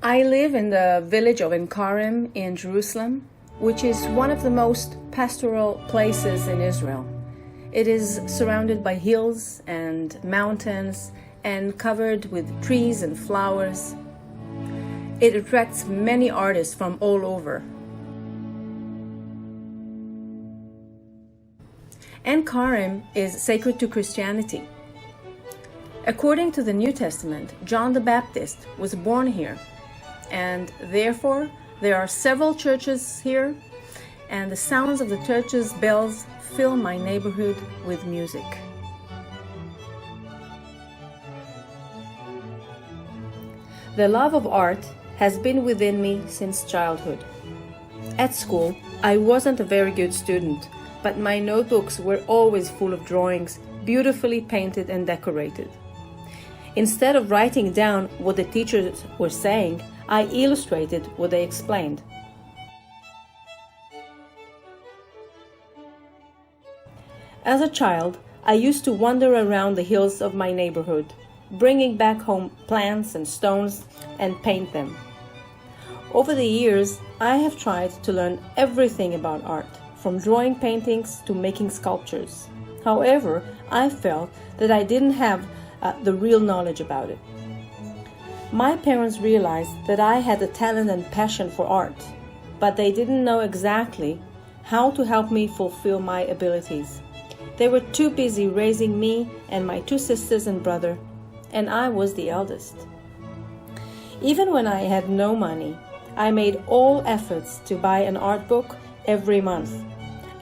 I live in the village of Enkarim in Jerusalem, which is one of the most pastoral places in Israel. It is surrounded by hills and mountains and covered with trees and flowers. It attracts many artists from all over. Enkarim is sacred to Christianity. According to the New Testament, John the Baptist was born here, and therefore there are several churches here, and the sounds of the churches' bells fill my neighborhood with music. The love of art has been within me since childhood. At school, I wasn't a very good student, but my notebooks were always full of drawings, beautifully painted and decorated. Instead of writing down what the teachers were saying, I illustrated what they explained. As a child, I used to wander around the hills of my neighborhood, bringing back home plants and stones and paint them. Over the years, I have tried to learn everything about art, from drawing paintings to making sculptures. However, I felt that I didn't have the real knowledge about it. My parents realized that I had a talent and passion for art, but they didn't know exactly how to help me fulfill my abilities. They were too busy raising me and my two sisters and brother, and I was the eldest. Even when I had no money, I made all efforts to buy an art book every month.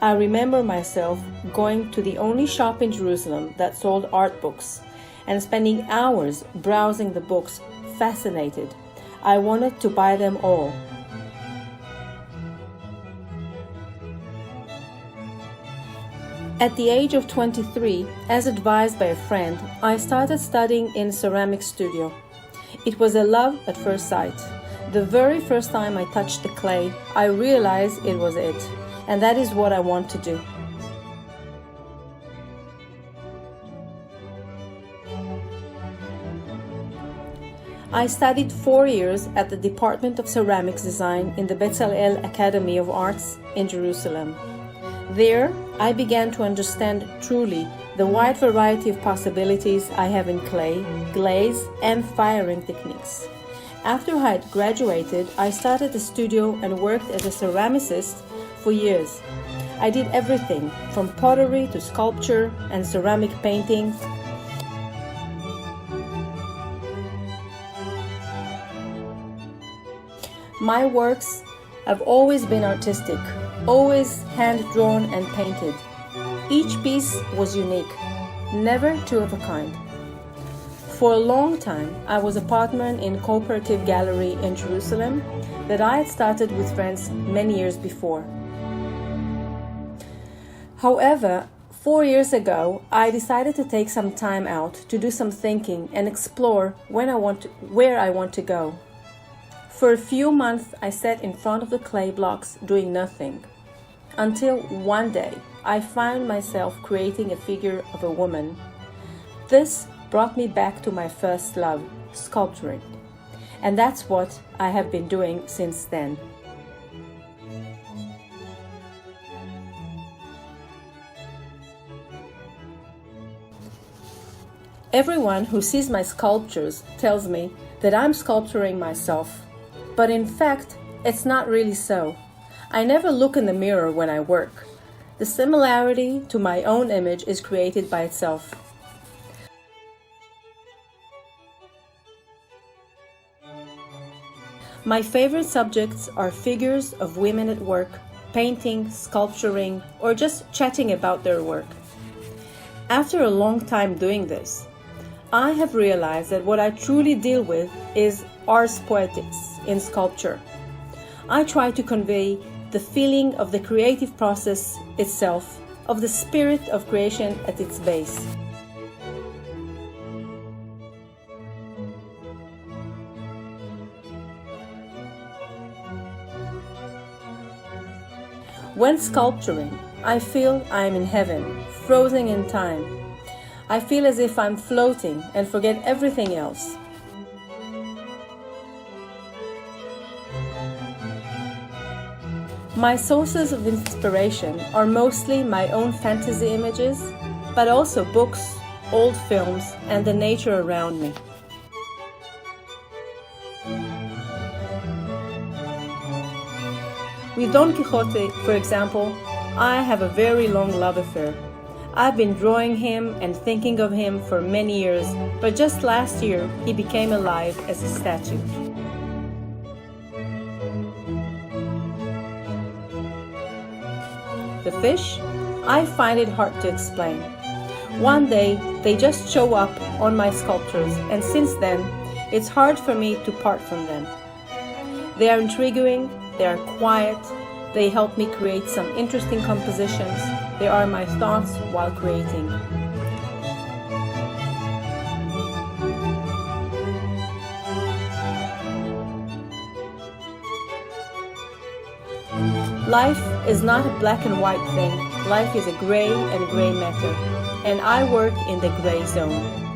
I remember myself going to the only shop in Jerusalem that sold art books and spending hours browsing the books, fascinated. I wanted to buy them all. At the age of 23, as advised by a friend, I started studying in a ceramic studio. It was a love at first sight. The very first time I touched the clay, I realized it was it, and that is what I want to do. I studied 4 years at the Department of Ceramics Design in the Bezalel Academy of Arts in Jerusalem. There, I began to understand truly the wide variety of possibilities I have in clay, glaze, and firing techniques. After I had graduated, I started a studio and worked as a ceramicist for years. I did everything from pottery to sculpture and ceramic painting. My works have always been artistic, always hand-drawn and painted. Each piece was unique, never two of a kind. For a long time, I was a partner in a cooperative gallery in Jerusalem that I had started with friends many years before. However, 4 years ago, I decided to take some time out to do some thinking and explore where I want to go. For a few months, I sat in front of the clay blocks doing nothing, until one day I found myself creating a figure of a woman. This brought me back to my first love, sculpturing, and that's what I have been doing since then. Everyone who sees my sculptures tells me that I'm sculpturing myself. But in fact, it's not really so. I never look in the mirror when I work. The similarity to my own image is created by itself. My favorite subjects are figures of women at work, painting, sculpturing, or just chatting about their work. After a long time doing this, I have realized that what I truly deal with is ars poetics in sculpture. I try to convey the feeling of the creative process itself, of the spirit of creation at its base. When sculpturing, I feel I am in heaven, frozen in time. I feel as if I'm floating and forget everything else. My sources of inspiration are mostly my own fantasy images, but also books, old films, and the nature around me. With Don Quixote, for example, I have a very long love affair. I've been drawing him and thinking of him for many years, but just last year he became alive as a statue. The fish? I find it hard to explain. One day, they just show up on my sculptures, and since then, it's hard for me to part from them. They are intriguing, they are quiet, they help me create some interesting compositions. They are my thoughts while creating. Life is not a black and white thing. Life is a gray and gray matter. And I work in the gray zone.